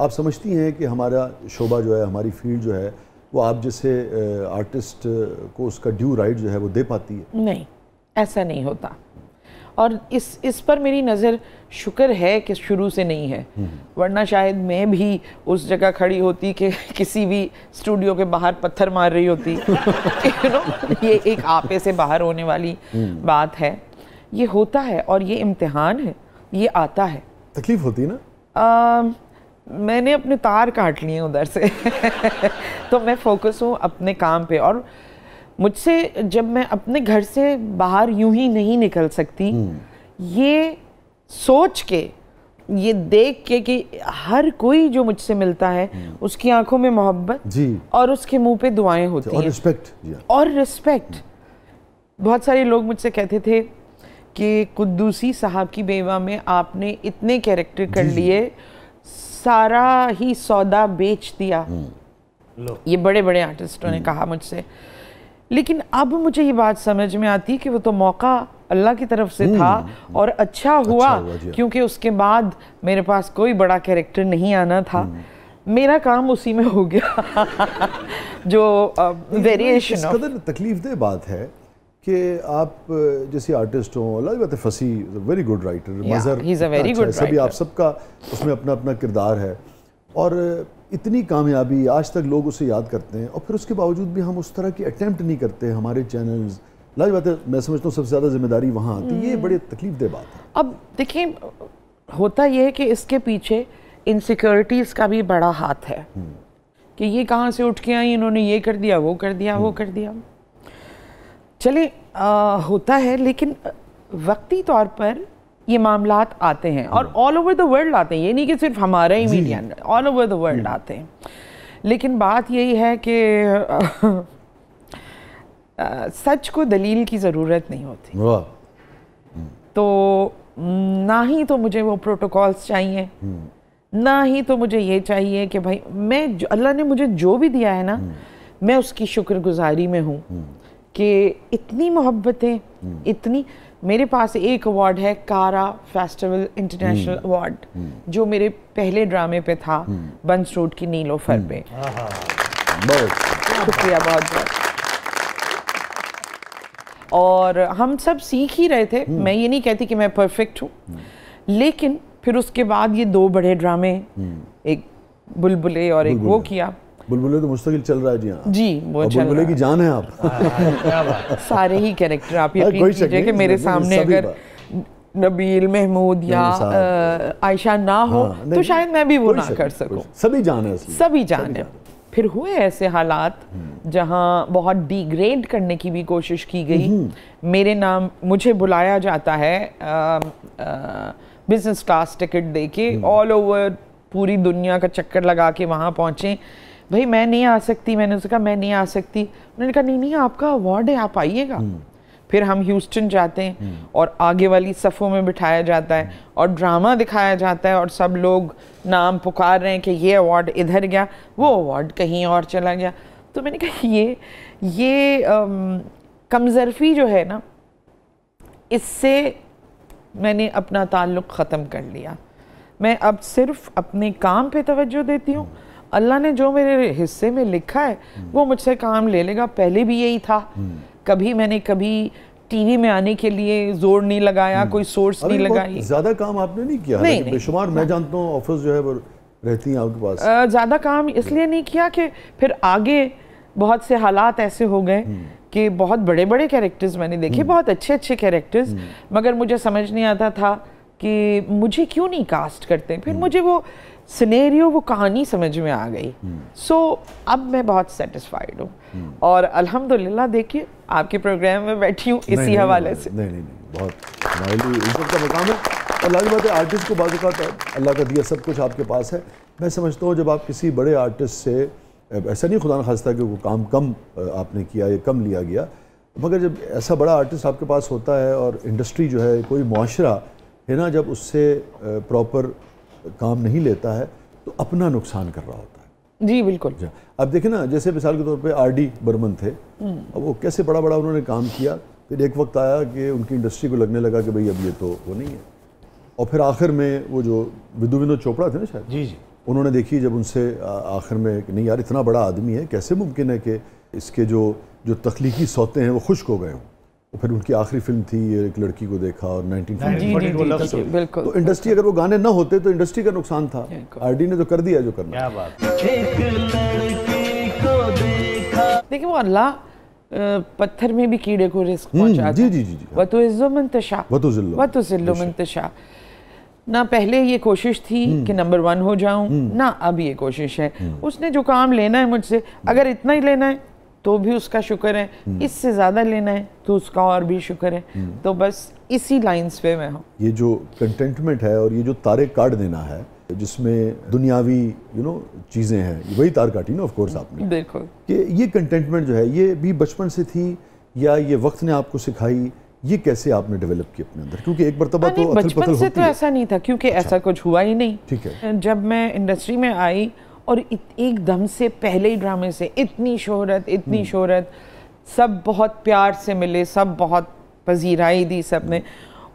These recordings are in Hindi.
आप समझती हैं कि हमारा शोबा जो है, हमारी फील्ड जो है, वो आप जैसे आर्टिस्ट को उसका ड्यू राइट जो है वो दे पाती है? नहीं, ऐसा नहीं होता। और इस पर मेरी नज़र शुक्र है कि शुरू से नहीं है, वरना शायद मैं भी उस जगह खड़ी होती कि किसी भी स्टूडियो के बाहर पत्थर मार रही होती। ये एक आपे से बाहर होने वाली बात है। ये होता है और ये इम्तिहान है, ये आता है। तकलीफ होती है ना? मैंने अपने तार काट लिए उधर से तो मैं फोकस हूँ अपने काम पे। और मुझसे जब मैं अपने घर से बाहर यूं ही नहीं निकल सकती, ये सोच के, ये देख के कि हर कोई जो मुझसे मिलता है उसकी आंखों में मोहब्बत और उसके मुंह पे दुआएं होती हैं, और रिस्पेक्ट। बहुत सारे लोग मुझसे कहते थे कि कुद्दूसी साहब की बेवा में आपने इतने कैरेक्टर कर लिए, सारा ही सौदा बेच दिया। ये बड़े बड़े आर्टिस्टों ने कहा मुझसे। लेकिन अब मुझे ये बात समझ में आती है कि वो तो मौका अल्लाह की तरफ से था और अच्छा हुआ क्योंकि उसके बाद मेरे पास कोई बड़ा कैरेक्टर नहीं आना था। मेरा काम उसी में हो गया जो वेरिएशन ऑफ। कदर तकलीफदेह बात है कि आप जैसे आर्टिस्ट हो, अल्लाह की बात है, फसी very good writer, Mazhar he is a very good सभी, आप सबका उसमें अपना अपना किरदार है, और इतनी कामयाबी आज तक लोग उसे याद करते हैं, और फिर उसके बावजूद भी हम उस तरह की अटेम्प्ट नहीं करते। हमारे चैनल्स, लाज बात है, मैं समझता हूँ सबसे ज़्यादा जिम्मेदारी वहाँ आती है। ये बड़ी तकलीफदेह बात है। अब देखिए, होता ये है कि इसके पीछे इनसिक्योरिटीज़ का भी बड़ा हाथ है कि ये कहाँ से उठ के आई, इन्होंने ये कर दिया, वो कर दिया, वो कर दिया। चले होता है, लेकिन वक्ती तौर पर ये मामलात आते हैं और ऑल ओवर द वर्ल्ड आते हैं। ये नहीं कि सिर्फ हमारा ही media, all over the world आते हैं। लेकिन बात यही है कि सच को दलील की ज़रूरत नहीं होती। तो ना ही तो मुझे वो प्रोटोकॉल्स चाहिए, ना ही तो मुझे ये चाहिए कि भाई मैं अल्लाह ने मुझे जो भी दिया है ना, मैं उसकी शुक्रगुजारी में हूँ कि इतनी मोहब्बतें, इतनी। मेरे पास एक अवार्ड है, कारा फेस्टिवल इंटरनेशनल अवार्ड, जो मेरे पहले ड्रामे पे था, बंस रोड की नीलोफर पे। शुक्रिया बहुत बहुत। और हम सब सीख ही रहे थे। मैं ये नहीं कहती कि मैं परफेक्ट हूँ, लेकिन फिर उसके बाद ये दो बड़े ड्रामे, एक बुलबुले और एक वो किया। बुलबुले तो मुस्तकिल चल रहा है जी। हाँ जी, वो चल बुलबुले की जान है आप। सारे ही कैरेक्टर आप यकीन कीजिए कि मेरे सामने अगर नबील, महमूद या आयशा ना हो तो शायद मैं भी वो ना कर सकूं। सभी जान है, सभी जान है। फिर हुए ऐसे हालात जहां बहुत डिग्रेड करने की भी कोशिश की गई। मेरे नाम, मुझे बुलाया जाता है बिजनेस क्लास टिकट देके, ऑल ओवर पूरी दुनिया का चक्कर लगा के वहाँ पहुँचे। भाई मैं नहीं आ सकती, मैंने उससे कहा मैं नहीं आ सकती। उन्होंने कहा नहीं नहीं, आपका अवार्ड है, आप आइएगा। फिर हम ह्यूस्टन जाते हैं और आगे वाली सफ़ों में बिठाया जाता है और ड्रामा दिखाया जाता है और सब लोग नाम पुकार रहे हैं कि ये अवार्ड इधर गया, वो अवार्ड कहीं और चला गया। तो मैंने कहा ये कमज़रफ़ी जो है ना, इससे मैंने अपना ताल्लुक़ ख़त्म कर लिया। मैं अब सिर्फ अपने काम पे तवज्जो देती हूँ। अल्लाह ने जो मेरे हिस्से में लिखा है वो मुझसे काम ले लेगा। पहले भी यही था। कभी मैंने टीवी में आने के लिए जोर नहीं लगाया, कोई सोर्स नहीं लगाई। ज्यादा काम आपने नहीं किया? नहीं, बेशुमार मैं जानता हूँ ऑफर्स जो है वो रहती हैं आपके पास। ज्यादा काम इसलिए नहीं किया कि फिर आगे बहुत से हालात ऐसे हो गए कि बहुत बड़े बड़े कैरेक्टर्स मैंने देखे, बहुत अच्छे अच्छे कैरेक्टर्स, मगर मुझे समझ नहीं आता था कि मुझे क्यों नहीं कास्ट करते। फिर मुझे वो सिनेरियो, वो कहानी समझ में आ गई। सो अब मैं बहुत सेटिस्फाइड हूँ और अल्हम्दुलिल्लाह देखिए आपके प्रोग्राम में बैठी हूँ इसी हवाले से। नहीं, बहुत मायली इज्जत का मकाम है। और लाज़िम बात है, आर्टिस्ट को बाज़ औक़ात अल्लाह का दिया सब कुछ आपके पास है। मैं समझता हूँ जब आप किसी बड़े आर्टिस्ट से, ऐसा नहीं खुदा न खास्ता कि वो काम कम आपने किया या कम लिया गया, मगर जब ऐसा बड़ा आर्टिस्ट आपके पास होता है और इंडस्ट्री जो है, कोई मुआशरा है ना, जब उससे प्रॉपर काम नहीं लेता है तो अपना नुकसान कर रहा होता है। जी बिल्कुल। अब देखें ना, जैसे मिसाल के तौर पे आर.डी. बर्मन थे, अब वो कैसे बड़ा बड़ा उन्होंने काम किया, फिर एक वक्त आया कि उनकी इंडस्ट्री को लगने लगा कि भाई अब ये तो वो नहीं है, और फिर आखिर में वो जो विदु विनोद चोपड़ा थे ना शायद, जी जी, उन्होंने देखी जब उनसे आखिर में कि नहीं यार इतना बड़ा आदमी है, कैसे मुमकिन है कि इसके जो तख्लीकी सौते हैं वो खुश्क हो गए हों। और फिर उनकी आखिरी फिल्म थी एक लड़की को देखा और 1942। बिल्कुल। तो इंडस्ट्री अगर वो गाने ना होते तो इंडस्ट्री का नुकसान था। आरडी ने तो कर दिया जो करना। क्या बात। देखिए वो अल्लाह पत्थर में भी कीड़े को रिस्क पहुंचाता जी जी जी जी। वतुइज़्ज़ु मन तशा वतुज़िल्लु मन तशा। ना पहले ये कोशिश थी कि नंबर 1 हो जाऊं, ना अब ये कोशिश है। उसने जो काम लेना है मुझसे, अगर इतना ही लेना है तो भी उसका शुक्र है, इससे ज़्यादा लेना है तो उसका और भी शुक्र है। तो बस इसी लाइंस पे मैं हूँ। ये जो कंटेंटमेंट है और ये जो तारे काट देना है जिसमें दुनियावी चीज़ें हैं, वही तार काटी ना ऑफ कोर्स आपने। बिल्कुल। कि ये कंटेंटमेंट जो है ये भी बचपन से थी या ये वक्त ने आपको सिखाई, ये कैसे आपने डेवलप की अपने अंदर? क्योंकि एक मरतबा तो अथल बचपन पथल से होती तो है। ऐसा नहीं था क्योंकि ऐसा कुछ हुआ ही नहीं। ठीक है। जब मैं इंडस्ट्री में आई और एकदम से पहले ही ड्रामे से इतनी शोहरत, सब बहुत प्यार से मिले, सब बहुत पजीराई दी सबने।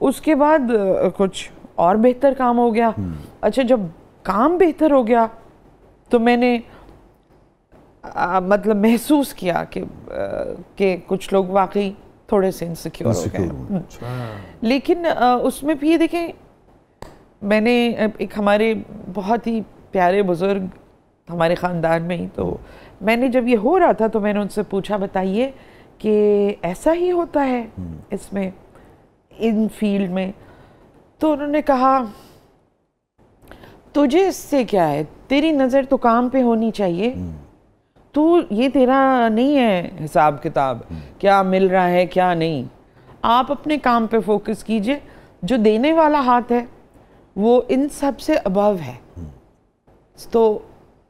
उसके बाद कुछ और बेहतर काम हो गया। अच्छा, जब काम बेहतर हो गया तो मैंने मतलब महसूस किया कि कुछ लोग वाकई थोड़े से इनसिक्योर हो गए। लेकिन उसमें भी ये देखें, मैंने एक हमारे बहुत ही प्यारे बुजुर्ग हमारे ख़ानदान में ही, तो मैंने जब ये हो रहा था तो मैंने उनसे पूछा, बताइए कि ऐसा ही होता है इसमें, इन फील्ड में? तो उन्होंने कहा, तुझे इससे क्या है, तेरी नज़र तो काम पे होनी चाहिए। तो ये तेरा नहीं है हिसाब किताब क्या मिल रहा है क्या नहीं। आप अपने काम पे फोकस कीजिए। जो देने वाला हाथ है वो इन सब से अबव है। तो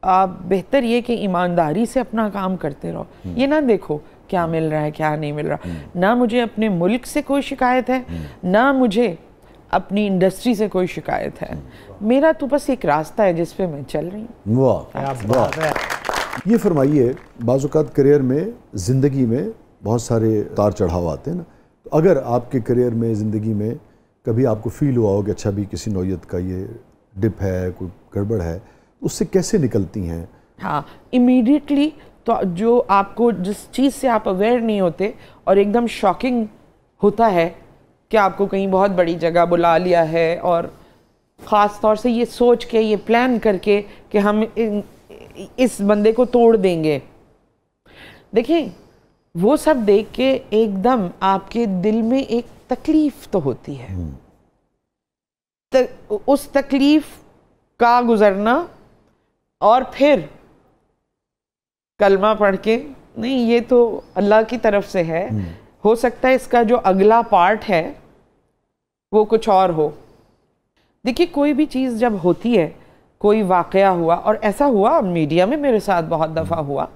आप बेहतर ये कि ईमानदारी से अपना काम करते रहो। ये ना देखो क्या मिल रहा है क्या नहीं मिल रहा। ना मुझे अपने मुल्क से कोई शिकायत है, ना मुझे अपनी इंडस्ट्री से कोई शिकायत है। मेरा तो बस एक रास्ता है जिस पे मैं चल रही हूँ। वाह वाह। ये फरमाइए, बाज़-औक़ात करियर में, ज़िंदगी में बहुत सारे तार चढ़ाव आते हैं ना, तो अगर आपके करियर में, ज़िंदगी में कभी आपको फील हुआ हो कि अच्छा भी किसी नौयत का ये डिप है, कोई गड़बड़ है, तो उससे कैसे निकलती हैं? हाँ, इमीडिएटली तो जो आपको जिस चीज़ से आप अवेयर नहीं होते और एकदम शॉकिंग होता है कि आपको कहीं बहुत बड़ी जगह बुला लिया है, और ख़ास तौर से ये सोच के, ये प्लान करके कि हम इस बंदे को तोड़ देंगे। देखिए, वो सब देख के एकदम आपके दिल में एक तकलीफ तो होती है। उस तकलीफ का गुजरना और फिर कलमा पढ़ के, नहीं ये तो अल्लाह की तरफ से है, हो सकता है इसका जो अगला पार्ट है वो कुछ और हो। देखिए, कोई भी चीज़ जब होती है, कोई वाक़या हुआ, और ऐसा हुआ मीडिया में मेरे साथ बहुत दफ़ा हुआ,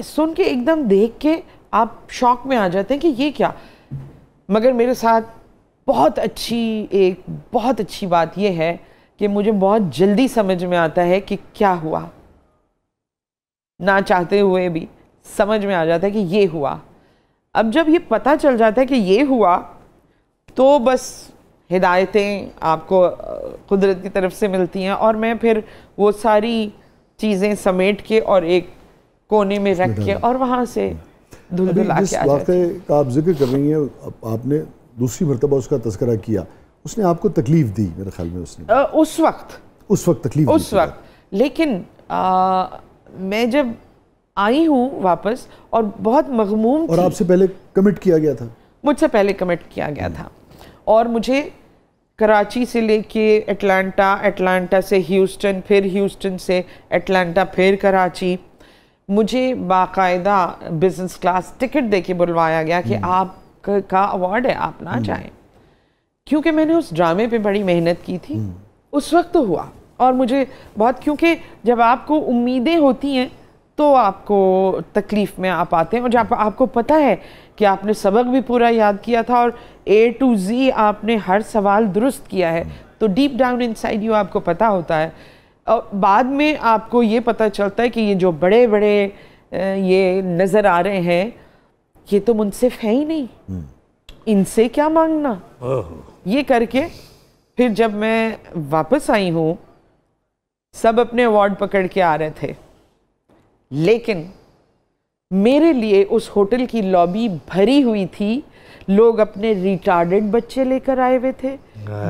सुन के एकदम देख के आप शॉक में आ जाते हैं कि ये क्या। मगर मेरे साथ बहुत अच्छी बात ये है कि मुझे बहुत जल्दी समझ में आता है कि क्या हुआ, ना चाहते हुए भी समझ में आ जाता है कि ये हुआ। अब जब ये पता चल जाता है कि ये हुआ, तो बस हिदायतें आपको कुदरत की तरफ से मिलती हैं, और मैं फिर वो सारी चीज़ें समेट के और एक कोने में रख के और वहाँ से धुलधुला के आ जाती हैं। का आप जिक्र कर रही हैं, आपने दूसरी मरतबा उसका तज़किरा किया, उसने आपको तकलीफ़ दी मेरे ख्याल में, उसने उस वक्त तकलीफ उस वक्त। लेकिन मैं जब आई हूँ वापस और बहुत मग़मूम थी। और आपसे पहले कमिट किया गया था? मुझसे पहले कमिट किया गया था, और मुझे कराची से लेके अटलांटा से ह्यूस्टन, फिर ह्यूस्टन से अटलांटा, फिर कराची, मुझे बाकायदा बिजनेस क्लास टिकट देके बुलवाया गया कि आपका अवार्ड है, आप ना जाएं। क्योंकि मैंने उस ड्रामे पे बड़ी मेहनत की थी। उस वक्त तो हुआ, और मुझे बहुत, क्योंकि जब आपको उम्मीदें होती हैं तो आपको तकलीफ़ में आप आते हैं, और जब आपको पता है कि आपने सबक भी पूरा याद किया था और A to Z आपने हर सवाल दुरुस्त किया है, तो डीप डाउन इनसाइड यू आपको पता होता है। और बाद में आपको ये पता चलता है कि ये जो बड़े बड़े ये नज़र आ रहे हैं, ये तो मुनसिफ है ही नहीं, इनसे क्या मांगना। ये करके फिर जब मैं वापस आई हूँ सब अपने अवार्ड पकड़ के आ रहे थे, लेकिन मेरे लिए उस होटल की लॉबी भरी हुई थी। लोग अपने रिटार्डेड बच्चे लेकर आए हुए थे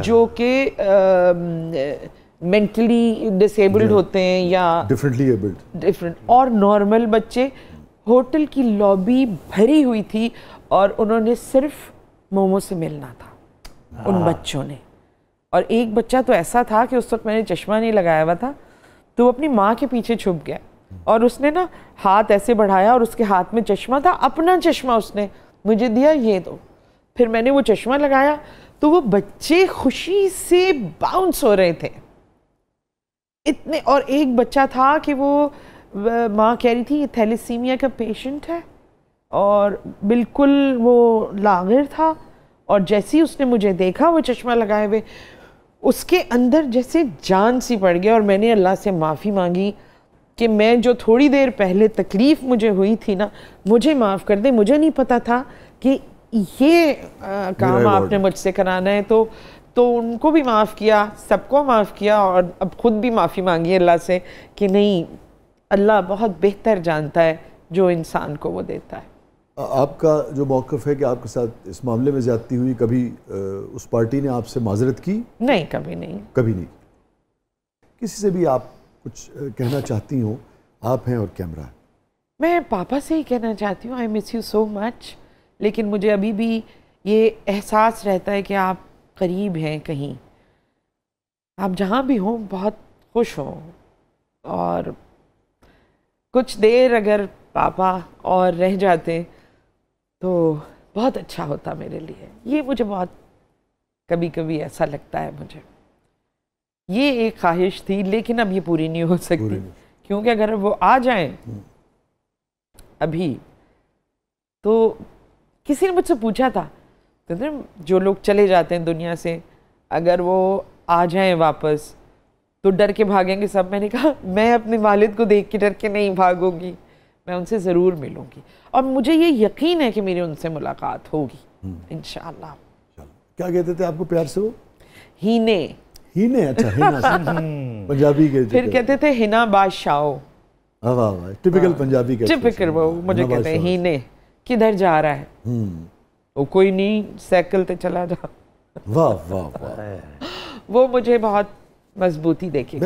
जो कि मेंटली डिसेबल्ड होते हैं या डिफरेंटली एबल्ड, डिफरेंट, और नॉर्मल बच्चे। होटल की लॉबी भरी हुई थी और उन्होंने सिर्फ मोमो से मिलना था उन बच्चों ने। और एक बच्चा तो ऐसा था कि उस वक्त मैंने चश्मा नहीं लगाया हुआ था, तो वो अपनी माँ के पीछे छुप गया और उसने ना हाथ ऐसे बढ़ाया और उसके हाथ में चश्मा था, अपना चश्मा उसने मुझे दिया, ये दो। फिर मैंने वो चश्मा लगाया तो वो बच्चे खुशी से बाउंस हो रहे थे इतने। और एक बच्चा था कि वो माँ कह रही थी ये थैलेसीमिया का पेशेंट है और बिल्कुल वो लागिर था, और जैसे ही उसने मुझे देखा वो चश्मा लगाए हुए, उसके अंदर जैसे जान सी पड़ गया। और मैंने अल्लाह से माफ़ी मांगी कि मैं जो थोड़ी देर पहले तकलीफ़ मुझे हुई थी ना, मुझे माफ़ कर दे, मुझे नहीं पता था कि ये काम आपने मुझसे कराना है। तो उनको भी माफ़ किया, सबको माफ़ किया, और अब खुद भी माफ़ी मांगी अल्लाह से कि नहीं, अल्लाह बहुत बेहतर जानता है जो इंसान को वो देता है। आपका जो मौक़िफ़ है कि आपके साथ इस मामले में ज़्यादती हुई, कभी उस पार्टी ने आपसे माजरत की? नहीं, कभी नहीं। कभी नहीं। किसी से भी आप कुछ कहना चाहती हो? आप हैं और कैमरा है। मैं पापा से ही कहना चाहती हूँ, I miss you so much. लेकिन मुझे अभी भी ये एहसास रहता है कि आप करीब हैं, कहीं आप जहाँ भी हों बहुत खुश हों, और कुछ देर अगर पापा और रह जाते तो बहुत अच्छा होता मेरे लिए। ये मुझे बहुत कभी कभी ऐसा लगता है मुझे। ये एक ख्वाहिश थी, लेकिन अब ये पूरी नहीं हो सकती, क्योंकि अगर वो आ जाएं अभी, तो किसी ने मुझसे पूछा था, तो जो लोग चले जाते हैं दुनिया से, अगर वो आ जाएं वापस तो डर के भागेंगे सब। मैंने कहा मैं अपने वालिद को देख के डर के नहीं भागूंगी, मैं उनसे ज़रूर मिलूंगी, और मुझे ये यकीन है कि मेरी उनसे मुलाकात होगी इंशाअल्लाह। क्या कहते थे आपको प्यार से वो? हीने। हीने, अच्छा, हिना पंजाबी के। फिर कहते थे हिना बादशाह। वाह वाह, टिपिकल पंजाबी कहते हैं। टिपिकल वो मुझे कहते हैं हीने, किधर जा रहा है? वो कोई नहीं, साइकिल पे चला जा। वाह वाह वाह, वो मुझे बहुत मजबूती देखी।